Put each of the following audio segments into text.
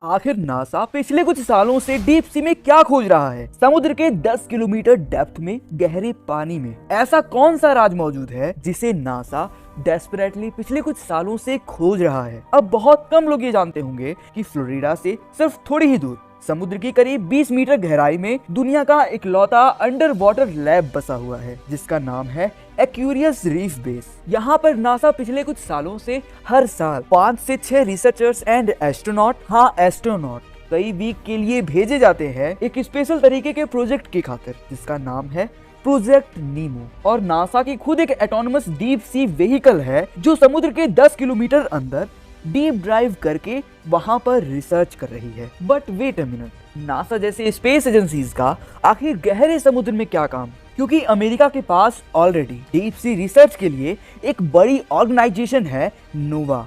आखिर नासा पिछले कुछ सालों से डीप सी में क्या खोज रहा है? समुद्र के 10 किलोमीटर डेप्थ में गहरे पानी में ऐसा कौन सा राज मौजूद है जिसे नासा डेस्परेटली पिछले कुछ सालों से खोज रहा है? अब बहुत कम लोग ये जानते होंगे कि फ्लोरिडा से सिर्फ थोड़ी ही दूर समुद्र की करीब 20 मीटर गहराई में दुनिया का इकलौता अंडर वाटर लैब बसा हुआ है जिसका नाम है एक्वेरियस रीफ बेस। यहाँ पर नासा पिछले कुछ सालों से हर साल 5 से 6 रिसर्चर्स एंड एस्ट्रोनॉट कई वीक के लिए भेजे जाते हैं एक स्पेशल तरीके के प्रोजेक्ट की खातिर जिसका नाम है प्रोजेक्ट नीमो। और नासा की खुद एक ऑटोनमस डीप सी व्हीकल है जो समुद्र के 10 किलोमीटर अंदर डीप ड्राइव करके वहां पर रिसर्च कर रही है। But wait a minute, NASA जैसे स्पेस एजेंसीज का आखिर गहरे समुद्र में क्या काम? क्योंकि अमेरिका के पास ऑलरेडी डीप सी रिसर्च के लिए एक बड़ी ऑर्गेनाइजेशन है नोवा।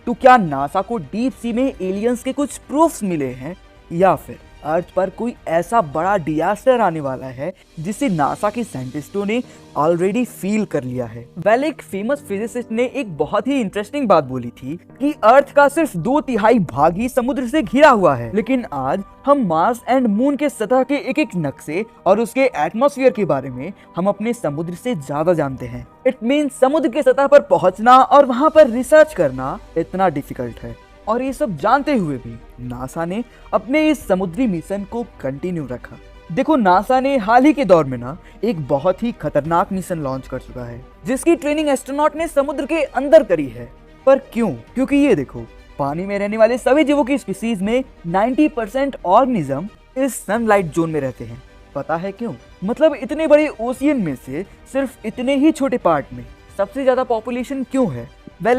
तो क्या नासा को डीप सी में एलियंस के कुछ प्रूफ्स मिले हैं या फिर अर्थ पर कोई ऐसा बड़ा डिजास्टर आने वाला है जिसे नासा के साइंटिस्टों ने ऑलरेडी फील कर लिया है? एक फेमस फिजिसिस्ट ने एक बहुत ही इंटरेस्टिंग बात बोली थी कि अर्थ का सिर्फ 2/3 भाग ही समुद्र से घिरा हुआ है, लेकिन आज हम मार्स एंड मून के सतह के एक नक्शे और उसके एटमॉस्फेयर के बारे में हम अपने समुद्र से ज्यादा जानते हैं। इट मीन्स समुद्र के सतह पर पहुंचना और वहां पर रिसर्च करना इतना डिफिकल्ट है। और ये सब जानते हुए भी नासा ने अपने इस समुद्री मिशन को कंटिन्यू रखा। देखो, नासा ने हाल ही के दौर में एक बहुत ही खतरनाक मिशन लॉन्च कर चुका है जिसकी ट्रेनिंग एस्ट्रोनॉट ने समुद्र के अंदर करी है। पर क्यों? क्योंकि ये देखो, पानी में रहने वाले सभी जीवों की स्पीसीज में 90% ऑर्गेनिज्म इस सनलाइट जोन में रहते हैं। पता है क्यों? मतलब इतने बड़े ओशियन में से सिर्फ इतने ही छोटे पार्ट में सबसे ज्यादा पॉपुलेशन क्यों है?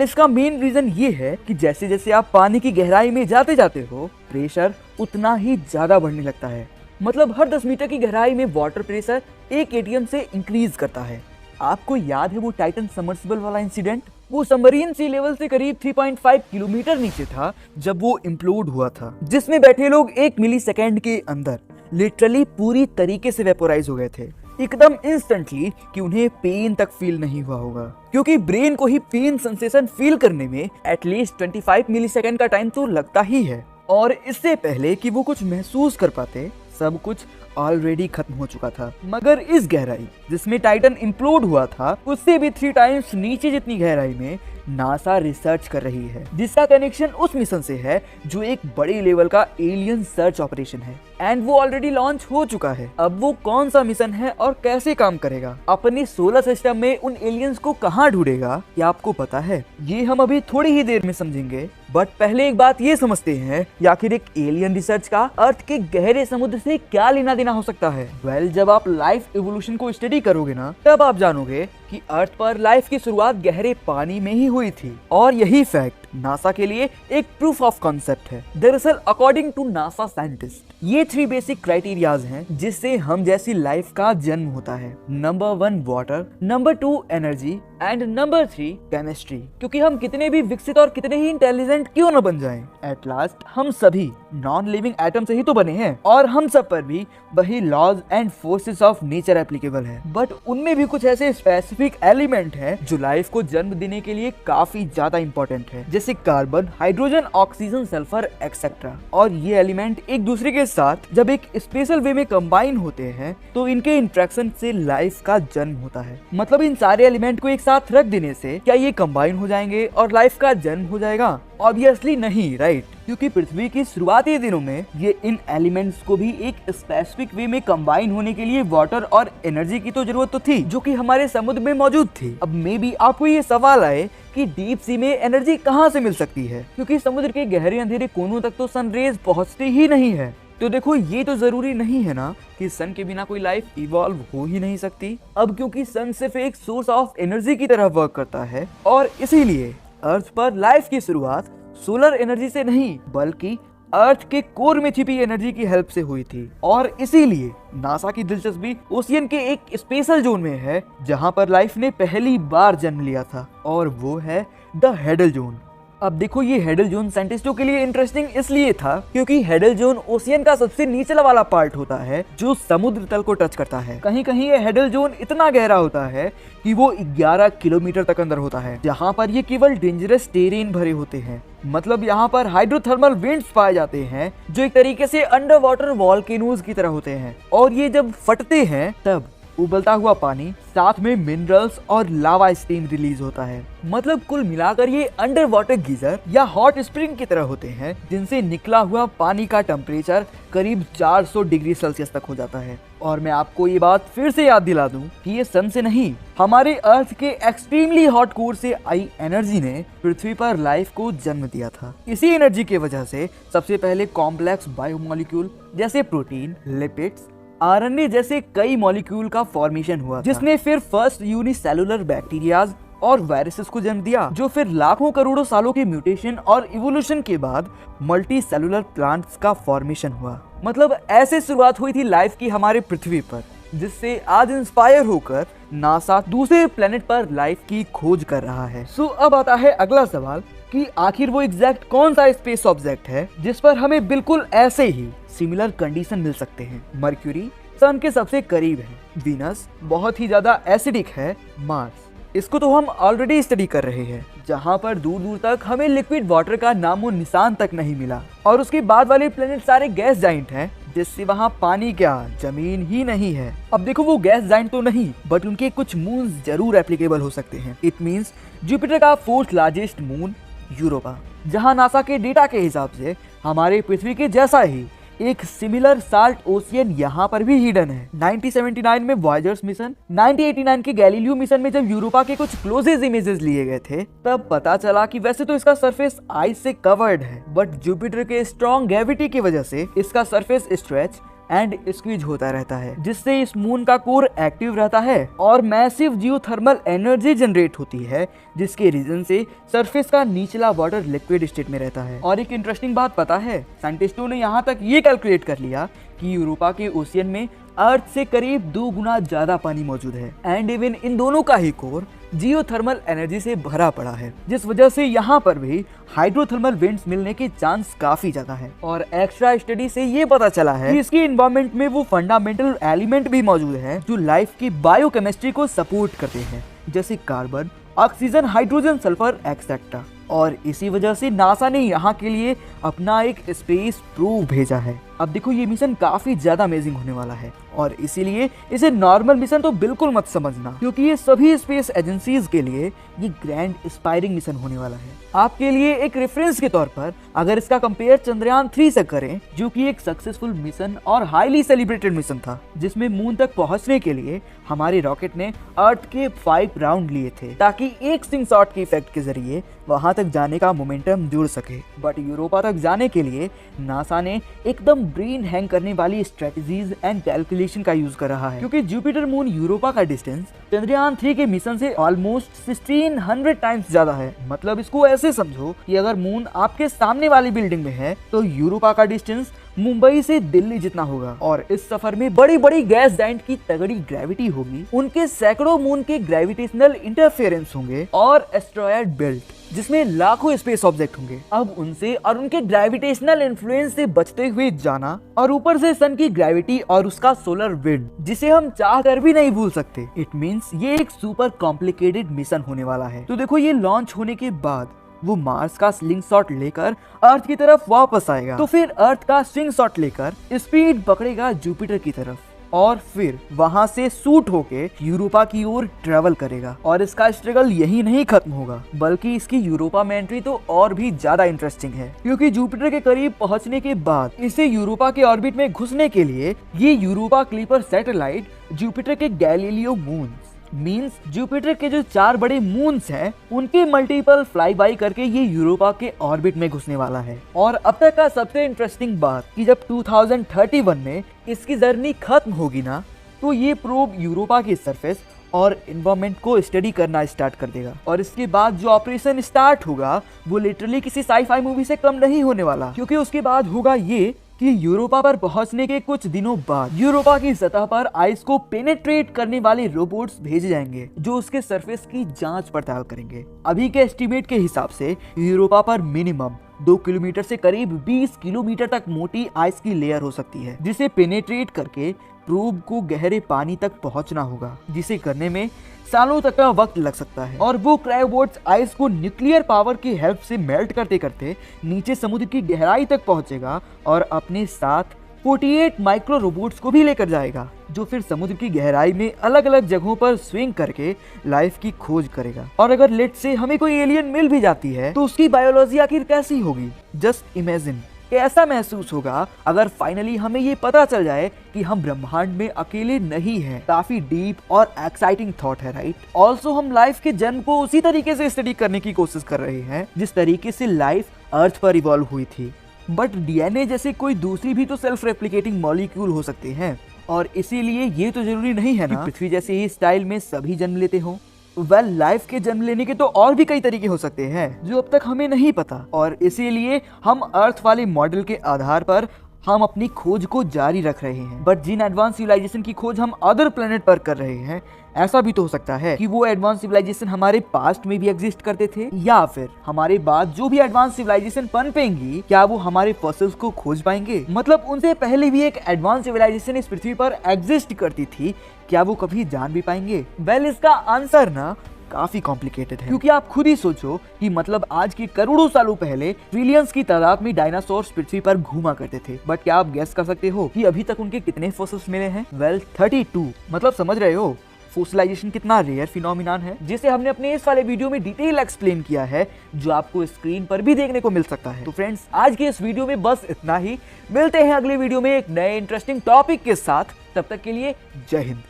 इसका मेन रीजन ये है कि जैसे जैसे आप पानी की गहराई में जाते जाते हो, प्रेशर उतना ही ज्यादा बढ़ने लगता है। मतलब हर 10 मीटर की गहराई में वाटर प्रेशर 1 एटीएम से इंक्रीज करता है। आपको याद है वो टाइटन सबमर्सिबल वाला इंसिडेंट? वो सबमरीन सी लेवल से करीब 3.5 किलोमीटर नीचे था जब वो इम्प्लोड हुआ था, जिसमें बैठे लोग 1 मिली सेकेंड के अंदर लिटरली पूरी तरीके से वेपोराइज हो गए थे, एकदम इंस्टेंटली, कि उन्हें पेन तक फील नहीं हुआ होगा। क्योंकि ब्रेन को ही पेन सेंसेशन फील करने में एटलीस्ट 25 मिली सेकेंड का टाइम तो लगता ही है। और इससे पहले कि वो कुछ महसूस कर पाते, सब कुछ ऑलरेडी खत्म हो चुका था। मगर इस गहराई जिसमें टाइटन इम्प्लोड हुआ था, उससे भी 3 टाइम्स नीचे जितनी गहराई में नासा रिसर्च कर रही है, जिसका कनेक्शन उस मिशन से है जो एक बड़े लेवल का एलियन सर्च ऑपरेशन है। एंड वो ऑलरेडी लॉन्च हो चुका है। अब वो कौन सा मिशन है और कैसे काम करेगा, अपने सोलर सिस्टम में उन एलियंस को कहाँ ढूंढेगा, क्या आपको पता है? ये हम अभी थोड़ी ही देर में समझेंगे। बट पहले एक बात ये समझते हैं कि आखिर एक एलियन रिसर्च का अर्थ के गहरे समुद्र से क्या लेना देना हो सकता है। जब आप लाइफ इवोल्यूशन को स्टडी करोगे ना, तब आप जानोगे कि अर्थ पर लाइफ की शुरुआत गहरे पानी में ही हुई थी। और यही फैक्ट नासा के लिए एक प्रूफ ऑफ कॉन्सेप्ट है। दरअसल अकॉर्डिंग टू नासा साइंटिस्ट, ये 3 बेसिक क्राइटेरियाज हैं जिससे हम जैसी लाइफ का जन्म होता है। Number 1 water, number 2 energy and number 3 chemistry. क्योंकि हम कितने भी विकसित और कितने ही इंटेलिजेंट क्यों न बन जाएं, एट लास्ट हम सभी नॉन लिविंग एटम से ही तो बने हैं और हम सब पर भी वही laws and forces of nature applicable है। बट उनमें भी कुछ ऐसे स्पेसिफिक एलिमेंट हैं जो लाइफ को जन्म देने के लिए काफी ज्यादा इंपॉर्टेंट है, जैसे carbon, hydrogen, oxygen, sulphur etcetera. और ये एलिमेंट एक दूसरे के साथ जब एक स्पेशल वे में कंबाइन होते हैं तो इनके इंट्रैक्शन से लाइफ का जन्म होता है। मतलब इन सारे एलिमेंट को एक साथ रख देने से क्या ये कंबाइन हो जाएंगे और लाइफ का जन्म हो जाएगा? ऑब्वियसली नहीं, राइट? क्योंकि पृथ्वी की शुरुआती दिनों में ये इन एलिमेंट्स को भी एक स्पेसिफिक वे में कंबाइन होने के लिए वाटर और एनर्जी की तो जरूरत तो थी, जो कि हमारे समुद्र में मौजूद थी। अब मे बी आपको ये सवाल आए कि डीप सी में एनर्जी कहाँ से मिल सकती है, क्योंकि समुद्र के गहरे अंधेरे कोनों तक तो सनरेज पहुँचती ही नहीं है। तो देखो, ये तो जरूरी नहीं है ना कि सन के बिना कोई लाइफ इवॉल्व हो ही नहीं सकती। अब क्योंकि सन सिर्फ एक सोर्स ऑफ एनर्जी की तरह वर्क करता है और इसीलिए अर्थ पर लाइफ की शुरुआत सोलर एनर्जी से नहीं बल्कि अर्थ के कोर में छिपी एनर्जी की हेल्प से हुई थी। और इसीलिए नासा की दिलचस्पी ओशियन के एक स्पेशल जोन में है जहां पर लाइफ ने पहली बार जन्म लिया था, और वो है द हेडल जोन। अब देखो ये हेडल जोन साइंटिस्टों के लिए इंटरेस्टिंग इसलिए था क्योंकि हेडल जोन ओशियन का सबसे निचला वाला पार्ट होता है जो समुद्र तल को टच करता है। कहीं कहीं ये हेडल जोन इतना गहरा होता है कि वो 11 किलोमीटर तक अंदर होता है, जहाँ पर ये केवल डेंजरस टेरेन भरे होते हैं। मतलब यहाँ पर हाइड्रोथर्मल विंड्स पाए जाते हैं जो एक तरीके से अंडर वाटर वॉल्केनोज की तरह होते हैं, और ये जब फटते हैं तब उबलता हुआ पानी साथ में मिनरल्स और लावा स्टीम रिलीज होता है। मतलब कुल मिलाकर ये अंडर वाटर गीजर या हॉट स्प्रिंग की तरह होते हैं जिनसे निकला हुआ पानी का टेम्परेचर करीब 400 डिग्री सेल्सियस तक हो जाता है। और मैं आपको ये बात फिर से याद दिला दूं कि ये सन से नहीं, हमारे अर्थ के एक्सट्रीमली हॉट कोर से आई एनर्जी ने पृथ्वी पर लाइफ को जन्म दिया था। इसी एनर्जी की वजह से सबसे पहले कॉम्प्लेक्स बायोमोलिक्यूल जैसे प्रोटीन, लिपिड्स, आरएनए जैसे कई मॉलिक्यूल का फॉर्मेशन हुआ, जिसने फिर फर्स्ट यूनिसेलुलर बैक्टीरियाज और वायरसेस को जन्म दिया, जो फिर लाखों करोड़ों सालों के म्यूटेशन और इवोल्यूशन के बाद मल्टी सेलुलर प्लांट्स का फॉर्मेशन हुआ। मतलब ऐसे शुरुआत हुई थी लाइफ की हमारे पृथ्वी पर, जिससे आज इंस्पायर होकर नासा दूसरे प्लेनेट पर लाइफ की खोज कर रहा है। सो अब आता है अगला सवाल कि आखिर वो एग्जैक्ट कौन सा स्पेस ऑब्जेक्ट है जिस पर हमें बिल्कुल ऐसे ही सिमिलर कंडीशन मिल सकते हैं। मर्क्यूरी सन के सबसे करीब है, वीनस बहुत ही ज्यादा एसिडिक है, मार्स इसको तो हम ऑलरेडी स्टडी कर रहे हैं, जहाँ पर दूर दूर तक हमें लिक्विड वाटर का नामो निशान तक नहीं मिला, और उसके बाद वाले प्लेनेट सारे गैस जाइंट हैं जिससे वहाँ पानी क्या जमीन ही नहीं है। अब देखो वो गैस जाइंट तो नहीं, बट उनके कुछ मून्स जरूर एप्लीकेबल हो सकते हैं। इट मींस जुपिटर का फोर्थ लार्जेस्ट मून यूरोपा, जहाँ नासा के डेटा के हिसाब से हमारे पृथ्वी के जैसा ही एक सिमिलर साल्ट ओशियन यहाँ पर भी हिडन है। 1979 में वॉयजर्स मिशन, 1989 के गैलीलियो मिशन में जब यूरोपा के कुछ क्लोजेस्ट इमेजेस लिए गए थे तब पता चला कि वैसे तो इसका सरफेस आइस से कवर्ड है, बट जुपिटर के स्ट्रॉन्ग ग्रेविटी की वजह से इसका सरफेस स्ट्रेच एंड स्क्वीज होता रहता है, जिससे इस मून का कोर एक्टिव रहता है और मैसिव जियोथर्मल एनर्जी जनरेट होती है, जिसके रीजन से सरफेस का निचला वाटर लिक्विड स्टेट में रहता है। और एक इंटरेस्टिंग बात पता है, साइंटिस्टों ने यहाँ तक ये कैलकुलेट कर लिया कि यूरोपा के ओशियन में अर्थ से करीब 2 गुना ज्यादा पानी मौजूद है, एंड इवन इन दोनों का ही कोर जियोथर्मल एनर्जी से भरा पड़ा है, जिस वजह से यहाँ पर भी हाइड्रोथर्मल विंड्स मिलने के चांस काफी ज्यादा है। और एक्स्ट्रा स्टडी से ये पता चला है कि इसकी एनवायरनमेंट में वो फंडामेंटल एलिमेंट भी मौजूद है जो लाइफ की बायोकेमिस्ट्री को सपोर्ट करते हैं, जैसे carbon, oxygen, hydrogen, sulphur etcetera. और इसी वजह से नासा ने यहाँ के लिए अपना एक स्पेस प्रोब भेजा है। अब देखो ये मिशन काफी ज्यादा अमेजिंग होने वाला है, और इसीलिए इसे नॉर्मल मिशन तो बिल्कुल मत समझना, क्योंकि ये सभी स्पेस एजेंसीज के लिए ये ग्रैंड इंस्पायरिंग मिशन होने वाला है। आपके लिए एक रेफरेंस के तौर पर अगर इसका कंपेयर चंद्रयान 3 से करें, जो कि एक सक्सेसफुल मिशन और हाईली सेलिब्रेटेड मिशन था, जिसमें मून तक पहुंचने के लिए हमारे रॉकेट ने अर्थ के 5 राउंड लिए थे ताकि एक स्लिंग शॉट के इफेक्ट के जरिए वहां तक जाने का मोमेंटम जुड़ सके। बट यूरोपा तक जाने के लिए नासा ने एकदम ब्रेन हैंग करने वाली स्ट्रेटजीज एंड कैलकुलेशन का यूज कर रहा है, क्योंकि जुपिटर मून यूरोपा का डिस्टेंस चंद्रयान 3 के मिशन से ऑलमोस्ट 1600 टाइम्स ज्यादा है। मतलब इसको ऐसे समझो कि अगर मून आपके सामने वाली बिल्डिंग में है तो यूरोपा का डिस्टेंस मुंबई से दिल्ली जितना होगा। और इस सफर में बड़ी बड़ी गैस जाइंट की तगड़ी ग्रेविटी होगी, उनके सैकड़ों मून के ग्रेविटेशनल इंटरफेरेंस होंगे और एस्ट्रॉयड बेल्ट जिसमें लाखों स्पेस ऑब्जेक्ट होंगे। अब उनसे और उनके ग्रेविटेशनल इन्फ्लुएंस से बचते हुए जाना, और ऊपर से सन की ग्रेविटी और उसका सोलर विंड जिसे हम चाह कर भी नहीं भूल सकते। इट मींस ये एक सुपर कॉम्प्लिकेटेड मिशन होने वाला है। तो देखो ये लॉन्च होने के बाद वो मार्स का स्लिंग शॉट लेकर अर्थ की तरफ वापस आएगा, तो फिर अर्थ का स्लिंग शॉट लेकर स्पीड पकड़ेगा जुपिटर की तरफ, और फिर वहां से शूट होके यूरोपा की ओर ट्रेवल करेगा। और इसका स्ट्रगल यही नहीं खत्म होगा, बल्कि इसकी यूरोपा में एंट्री तो और भी ज्यादा इंटरेस्टिंग है, क्योंकि जुपिटर के करीब पहुंचने के बाद इसे यूरोपा के ऑर्बिट में घुसने के लिए ये यूरोपा क्लीपर सैटेलाइट जुपिटर के गैलीलियो मून्स मींस जुपिटर के जो 4 बड़े मून्स हैं उनके मल्टीपल फ्लाई बाई करके ये यूरोपा के ऑर्बिट में घुसने वाला है। और अब तक का सबसे इंटरेस्टिंग बात कि जब 2031 में इसकी जर्नी खत्म होगी ना, तो ये प्रोब यूरोपा की सरफेस और एनवायरनमेंट को स्टडी करना स्टार्ट कर देगा। और इसके बाद जो ऑपरेशन स्टार्ट होगा वो लिटरली किसी साई-फाई मूवी से कम नहीं होने वाला, क्योंकि उसके बाद होगा ये कि यूरोपा पर पहुंचने के कुछ दिनों बाद यूरोपा की सतह पर आइस को पेनेट्रेट करने वाले रोबोट्स भेजे जाएंगे जो उसके सरफेस की जांच पड़ताल करेंगे। अभी के एस्टीमेट के हिसाब से यूरोपा पर मिनिमम 2 किलोमीटर से करीब 20 किलोमीटर तक मोटी आइस की लेयर हो सकती है, जिसे पेनेट्रेट करके प्रोब को गहरे पानी तक पहुंचना होगा, जिसे करने में सालों तक का वक्त लग सकता है। और वो क्रायोबोट्स आइस को न्यूक्लियर पावर की हेल्प से मेल्ट करते करते नीचे समुद्र की गहराई तक पहुंचेगा और अपने साथ 48 माइक्रो रोबोट्स को भी लेकर जाएगा, जो फिर समुद्र की गहराई में अलग अलग जगहों पर स्विंग करके लाइफ की खोज करेगा। और अगर लेट से हमें कोई एलियन मिल भी जाती है तो उसकी बायोलॉजी आखिर कैसी होगी? जस्ट इमेजिन कैसा महसूस होगा अगर फाइनली हमें ये पता चल जाए कि हम ब्रह्मांड में अकेले नहीं हैं। काफी डीप और एक्साइटिंग थॉट है, राइट? ऑल्सो हम लाइफ के जन्म को उसी तरीके से स्टडी करने की कोशिश कर रहे हैं जिस तरीके से लाइफ अर्थ पर इवॉल्व हुई थी। बट डीएनए जैसे कोई दूसरी भी तो सेल्फ रेप्लिकेटिंग मॉलिक्यूल हो सकते हैं, और इसीलिए ये तो जरूरी नहीं है ना पृथ्वी जैसे ही स्टाइल में सभी जन्म लेते हो। लाइफ के जन्म लेने के तो और भी कई तरीके हो सकते हैं जो अब तक हमें नहीं पता, और इसीलिए हम अर्थ वाले मॉडल के आधार पर हम अपनी खोज को जारी रख रहे हैं। बट जिन एडवांस सिविलाइजेशन की खोज हम अदर प्लेनेट पर कर रहे हैं, ऐसा भी तो हो सकता है कि वो एडवांस सिविलाइजेशन हमारे पास्ट में भी एग्जिस्ट करते थे, या फिर हमारे बाद जो भी एडवांस सिविलाइजेशन पनपेंगी क्या वो हमारे फॉसिल्स को खोज पाएंगे? मतलब उनसे पहले भी एक एडवांस सिविलाइजेशन इस पृथ्वी पर एग्जिस्ट करती थी, क्या वो कभी जान भी पाएंगे? इसका आंसर ना काफी कॉम्प्लिकेटेड है, क्योंकि आप खुद ही सोचो कि मतलब आज के करोड़ों सालों पहले ट्रिलियंस की तादाद में डायनासोर्स पृथ्वी पर घूमा करते थे। बट क्या आप गेस कर सकते हो कि अभी तक उनके कितने फॉसिल्स मिले हैं? 32। मतलब समझ रहे हो फोसिलाइजेशन कितना रेयर फिनोमिनन है, जिसे हमने अपने इस वाले वीडियो में डिटेल एक्सप्लेन किया है, जो आपको स्क्रीन पर भी देखने को मिल सकता है। तो फ्रेंड्स, आज के इस वीडियो में बस इतना ही। मिलते हैं अगले वीडियो में एक नए इंटरेस्टिंग टॉपिक के साथ। तब तक के लिए जय हिंद।